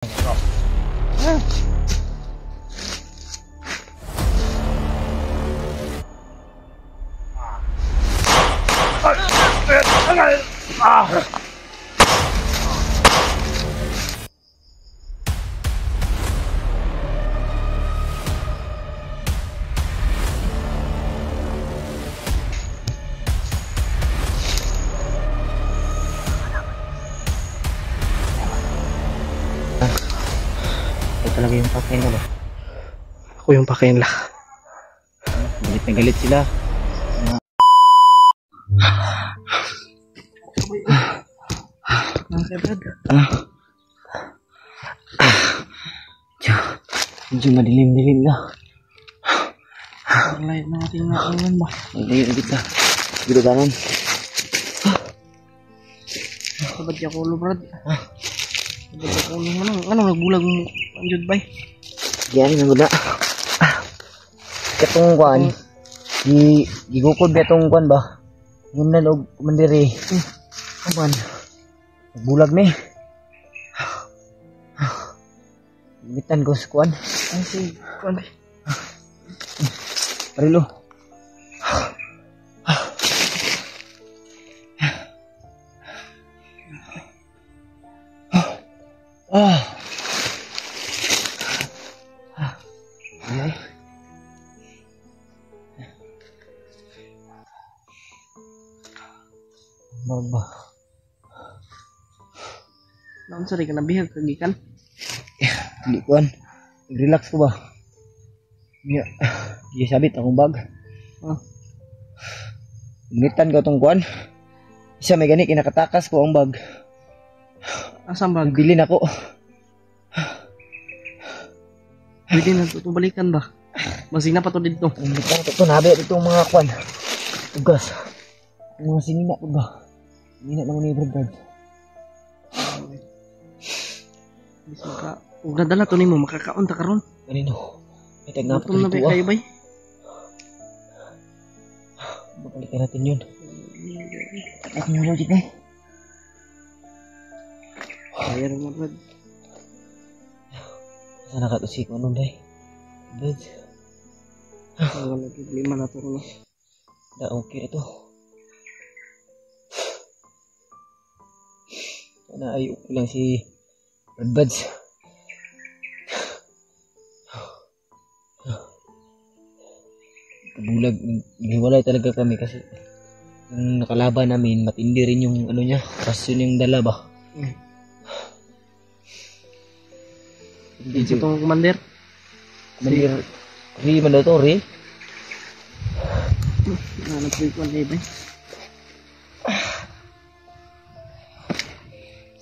Talaga yung pakain na ba? Ako yung pakain lah. Galit na galit sila. Medyo madilim-dilim na. Light na ating ngayon ba? Ngayon kita. Girudanan. Sabat ya ko lo, Brad. Sabat ko ano nagbulag mo anjud bay. Yan na muna. Katong kuan. Gigukod ba itong kuan ba? Yun na log mandiri. Aman. Bulag ni. Bitan ko sa kuan. Ay si kuan bay. Parilo. Ay. Baba. Naon sa ka nabihag kagikan? Hindi kuan. Relax ko ba? Ya, di sabit akong bag. Gunitan ko tong kuan. Isa may gani kinakatakas ko ang bag. Asam bag? Bilin ako. Pwede na ito balikan ba? Masina pa to dito. Gunitan ko to nabi itong mga kuan. Tugas. Mga sinina ko ba? Sinina naman ni Brad. Bis maka ug nadala to nimo makakaon ta karon. Kanino? May tagnapo Gutom na ba kayo bay? Babalikan natin yun. At nyo logit na. Kaya rin mo, Brad. Saan nakatusik ko nun, bay? Brad. Wala problema na to rin. Okay na to. Sana ay okay lang si Brad Buds. Kabulag, hiwalay talaga kami kasi yung nakalaban namin, matindi rin yung ano niya, kasi yung dala ba? Hindi itong commander. Commander, Ri man daw to, Ri? Nag-frequent na bay.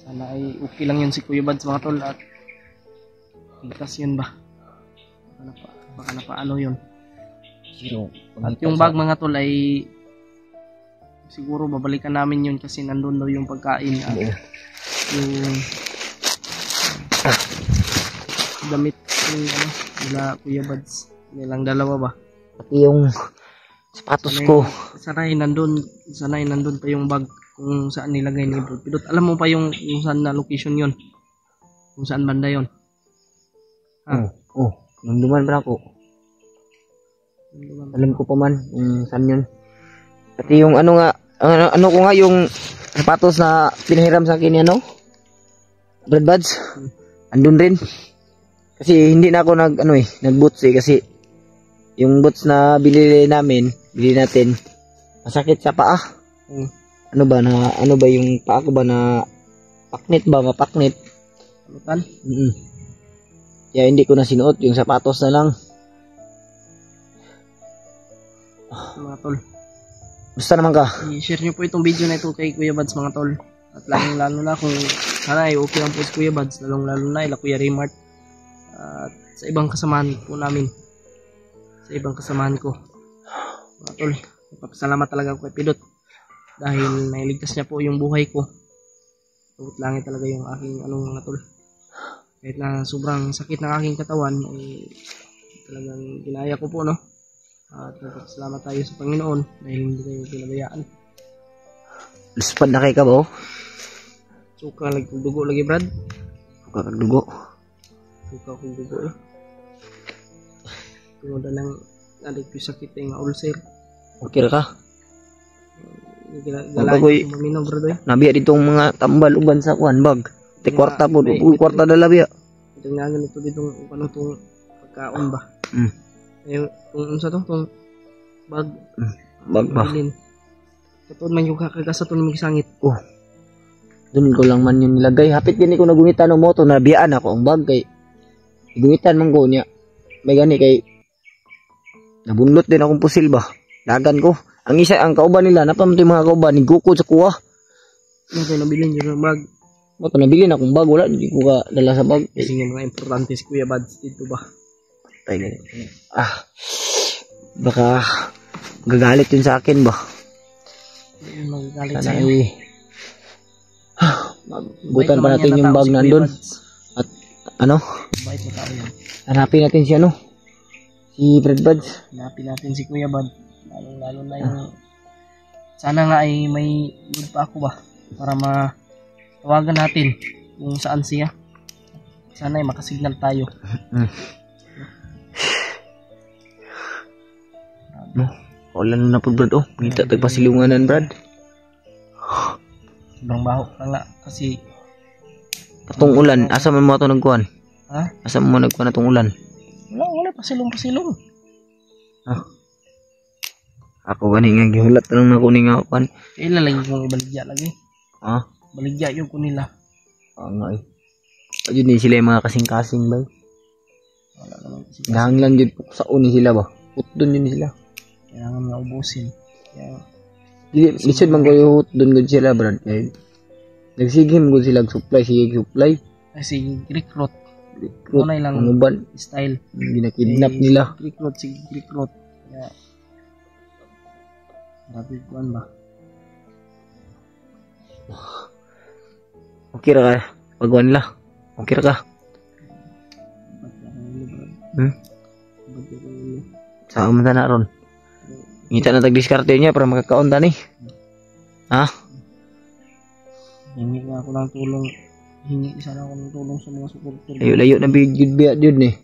Sana ay okay lang yun si Kuya Buds mga tol at ligtas yun ba? Baka napaano yun. Zero. At yung bag mga tol ay siguro babalikan namin yun kasi nandun daw yung pagkain at yung damit yung nila Kuya Buds nilang dalawa ba? Pati yung sapatos ko. Sanay nandun pa yung bag kung saan nilagay ni Bro Pidot. Alam mo pa yung saan na location yun? Kung saan banda yun? Nunduman pa ako. Alam ko pa man saan yun. Pati yung ano nga, ano ko nga yung sapatos na pinahiram sa akin ano? Brad Buds. Andun rin. Kasi hindi na ako nag-boots kasi yung boots na bili natin masakit sa paa. Ano ba yung paa ko ba na mapaknit. Alutan? Kaya hindi ko na sinuot yung sapatos na lang. Mga tol. Basta naman ka. I-share nyo po itong video na ito kay Kuya Buds mga tol. At lalo na kung sana ay okay lang po si Kuya Buds. Lalo na ila Kuya Raymart. At sa ibang kasamahan po namin. Sa ibang kasamahan ko. Mga tol. Nagpapasalamat talaga ako kay Pidot. Dahil nailigtas niya po yung buhay ko. Tugot langit talaga yung aking mga tol. Kahit na sobrang sakit ng aking katawan, talagang ginaya ko po, no? At nagpapasalamat tayo sa Panginoon dahil hindi kayo pinabayaan. Luspad na kay ka ba? Suka lagi dugo lagi, Brad. Suka kag dugo. Ikaw kong dugo eh. Tungod na lang adik ko sakit nga ulcer. Okay ra ka? Galain Bagoy. ko maminaw bro doy. Nabiya ditong mga tambal uban sa kuan bag. Te kwarta po, kwarta dala biya. Ito nga ganito ditong ano tong pagkaon ba. Mm. Yung unsa to tong bag Bag ba? bilin. Katod man yung kakagasa to ng sangit. Oh. Doon ko lang man yung nilagay. Hapit gani ko nagungitan ng moto, nabiyaan ako ang bag kay gungitan man ko niya. May gani kay nabunlot din akong pusil ba. Dagan ko. Ang isa ang kauban nila, napamti mga kauban ni Guko sa kuha. Ano tayo nabilin yung bag? Ba't nabilin akong bag, wala hindi ko ka dala sa bag. Kasi yung mga importante si Kuya Bads dito ba? Baka gagalit yun sa akin ba. Hindi yung magagalit Sana sa'yo. Butan pa natin yung bag nandun. At ano? Bait na tao yan. Hanapin natin si ano? Si Fred Buds. Hanapin natin si Kuya Bad. Lalo na yung... Sana nga ay may load pa ako ba? Para matawagan natin kung saan siya. Sana ay makasignal tayo. Wala na po Brad. Oh, ngita tayo pasilunganan Brad. Sobrang baho ka nga. Kasi... Katong ulan. Asa man mo ito nagkuhan? Ha? Asa mo nagkuhan itong ulan? Wala. Pasilong. Ako gani nga gihulat lang na kuning nga kuhan. Kailan lagi kong ibaligya lagi. Ha? Baligya yung ko nila. Nga eh. Ayun din sila yung mga kasing-kasing ba? Wala naman kasi. Nahanglan dyan po sa uni sila ba? Hutdon yun sila. Kailangan nga ubusin. Kaya... Lisod man ko yung hutdon gud sila Brad. Kaya nagsigim gud sila supply. Kasi Greek root. Recruit. Ano lang Umuban. style. Ginakidnap nila. Greek root. Kaya... Dapat kuhan ba? Okay ra ka? Pagwan nila. Okay ra ka? Ba't ka ulo bro? Hmm? Ba't ka ulo? Saan mo na ron? Ngita na tag-diskarte niya para makakaon tani. Ha? Hingi nga ako ng tulong. Hingi sana ako ng tulong sa mga supporter. Layo-layo na biyud ni.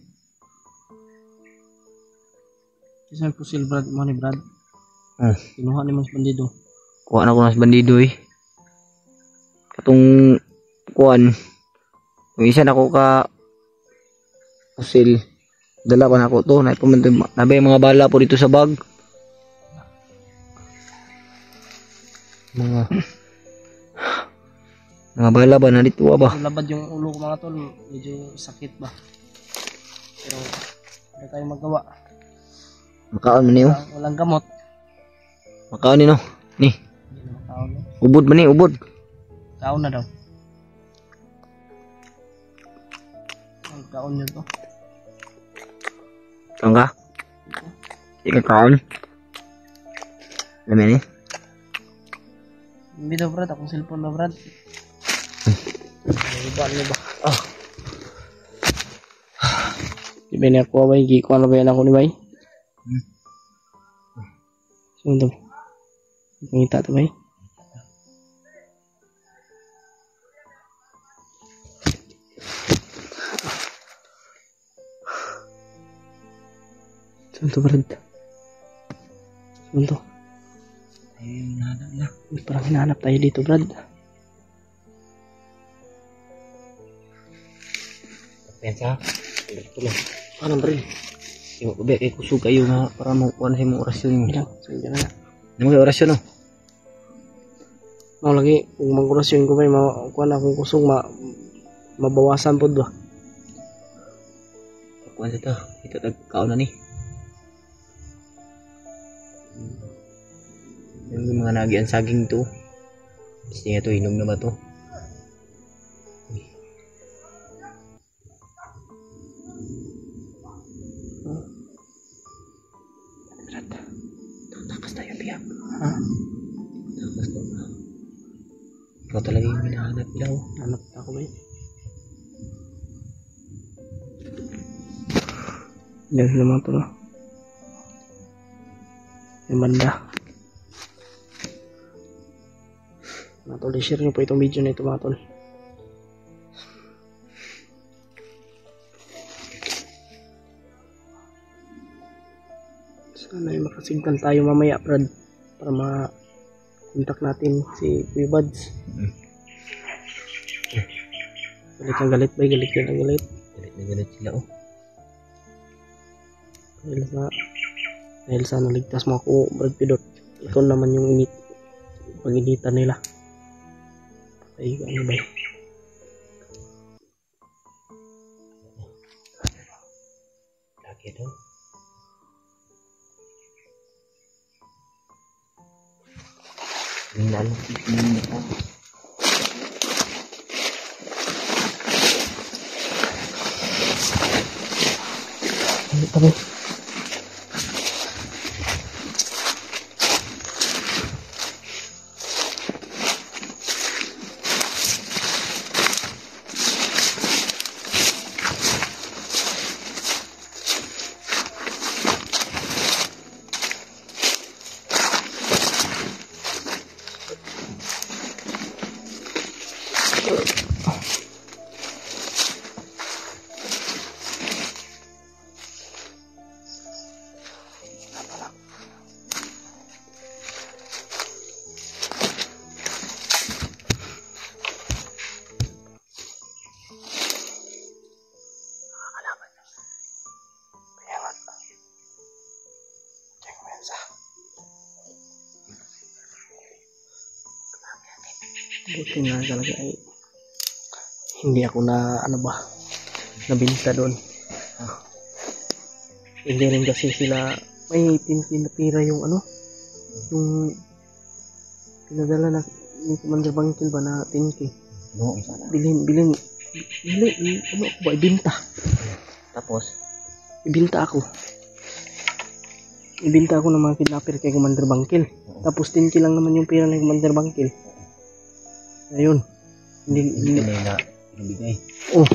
Kasi po si Brad, mo ni Brad. Hmm. Kinuha ni Mas Bandido. Kuha na ko nas bandido eh. Katong kuan. Kung isa na ko ka pusil. Dala ko na ako to. Nabay mga bala po dito sa bag. Mga bala ba na dito ba? Labad yung ulo ko mga tol. Medyo sakit ba. Pero wala tayong magawa. Makaon man niyo. Walang gamot. Makaon ni no. Ni. Hindi na makaon. Ubod man ni, ubod. Kaon na daw. Ang kaon nyo to. Kaon ka? Ika kaon. Lamin ni. Hindi daw Brad. Akong cellphone na Brad. Iba ano ba? Iba na ako ba? Giko ano ba yan ako ni Bay? Sino to? Pangita to Bay? Sino to Brad? Sino to? Ayun, hinahanap na. Parang hinahanap tayo dito Brad. Pensa. Tulong. Ano Brad? Yung ubek kay kusog kayo nga para makuha na sa imong orasyon. Ilang? Sige na. Ano mga orasyon no? Mau lagi kung mangkurasyon ko Bay, makuha na akong kusog mabawasan po ba? Kuha sa to. Ito tagkaon na ni. Yung mga nagian saging to. Gusto niya to, hinom na ba to? Takas tayo biyak. Ha? Takas to. Ikaw talaga yung hinahanap nila oh. Hanap ako Bay. Yan naman to no. Yung banda. Mga tol, i-share nyo po itong video na ito mga tol. Sana ay makasignal tayo mamaya, Brad, para ma-contact natin si Kuya Buds. Galit ang galit ba? Galit yan ang galit. Galit na galit sila, oh. Dahil sa naligtas mo ako, Brad Pidot. Ikaw naman yung pag-initan nila. Ay, ano ba yun? Lagi daw. Hindi na alam. Ano tabi? Buti nga talaga ay hindi ako nabinta doon. Hindi rin kasi sila may pinapira yung yung pinadala na ni Commander Bangkil ba na 10K. No, sana. Bilhin ano ko ba ibinta. Tapos Ibinta ako ng mga kidnapper kay Commander Bangkil. Tapos 10K lang naman yung pera ng Commander Bangkil. Ayun. Hindi nila pinabigay. Oh.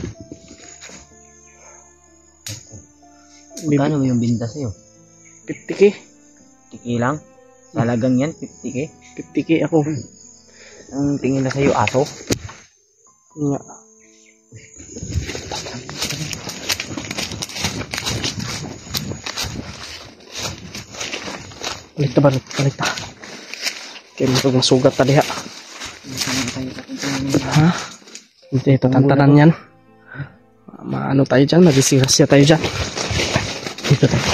Magkano mo yung binta sa'yo? 50K? 50K lang? Talagang yan? 50K? 50K ako. Ang tingin na sa'yo, aso? Nga. Balik ta. Kaya masugat tadi ha. Ha? Hindi, tatantanan yan. Maano tayo dyan, mag-disgrasya tayo dyan. Dito tayo.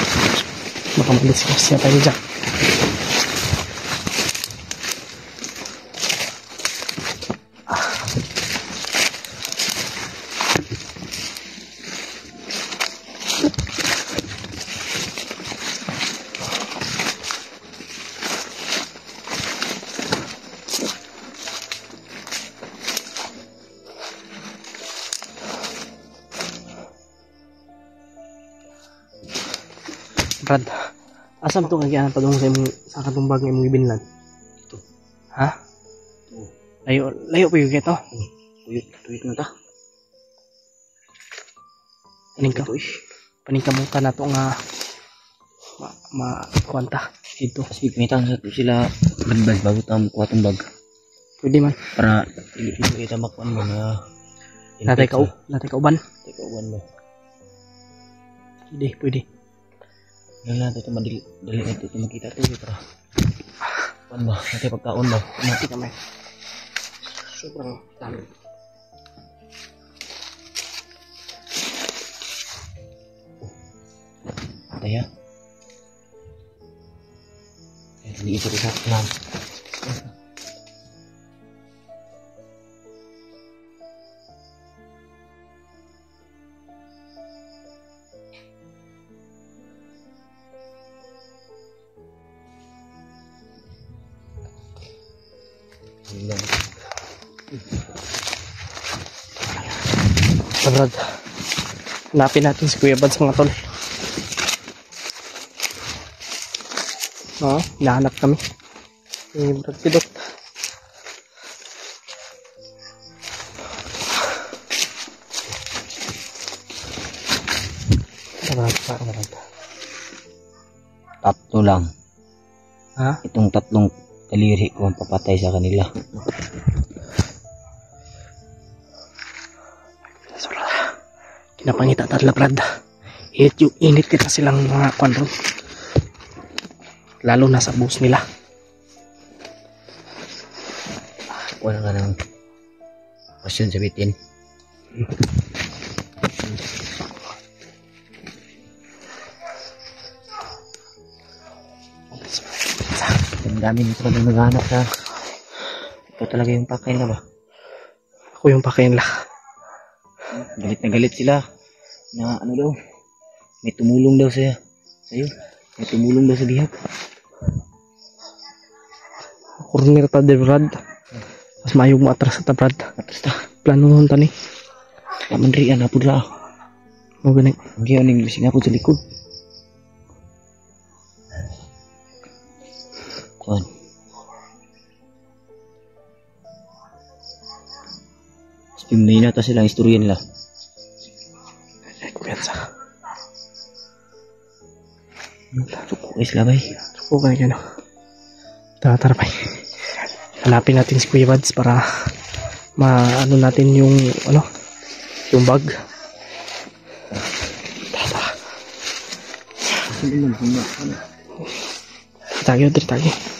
Baka mag-disgrasya tayo dyan. Brad, asam to kagyan pa doon sa katumbag ng imong ibinlan? Ito. Ha? Ito. Layo pa yung ito? Tuyot na ta. Paningkamutan na to nga kuwanta dito. Kasi pinitan sa sila badbad bago tayo kuha itong bag. Pwede man. Para hindi kita makuan mo na Natay kauban. Natay kauban mo. Pwede. Wala na ito madali ito makita ito para kuan ba? Natay pagkaon ba? Mati kamay. Sobrang dami. Taya. Hindi ito sa lang. Brad, hanapin natin si Kuya Buds mga tol. Hinahanap kami. Brad Pidot. Brad. Tatlo lang. Ha? Itong tatlong kaliri ko ang papatay sa kanila. Kinapangita tatla Brad. Init kita silang mga kwan ron. lalo na sa bus nila. Wala ka ng pasyon sa bitin. Ang dami nito na naghahanap sa ikaw talaga yung pakain na ba? Ako yung pakain la. Galit na galit sila na ano daw, may tumulong daw sa'yo, may tumulong daw sa bihag. Corner ta de Brad. Mas mayong mo atras ta Brad. Atras ta. Plano nun ta ni. Kamandrian na po dra. Mo gani. Ang giyon ning lusing ako sa likod. Kuan. Spimay na ta silang istorya nila. Kumpiyansa. Suko sila bay. Suko ka na. Tara bay. Hanapin natin si Kuya Bads para maano natin yung yung bag. Tara. Tagi.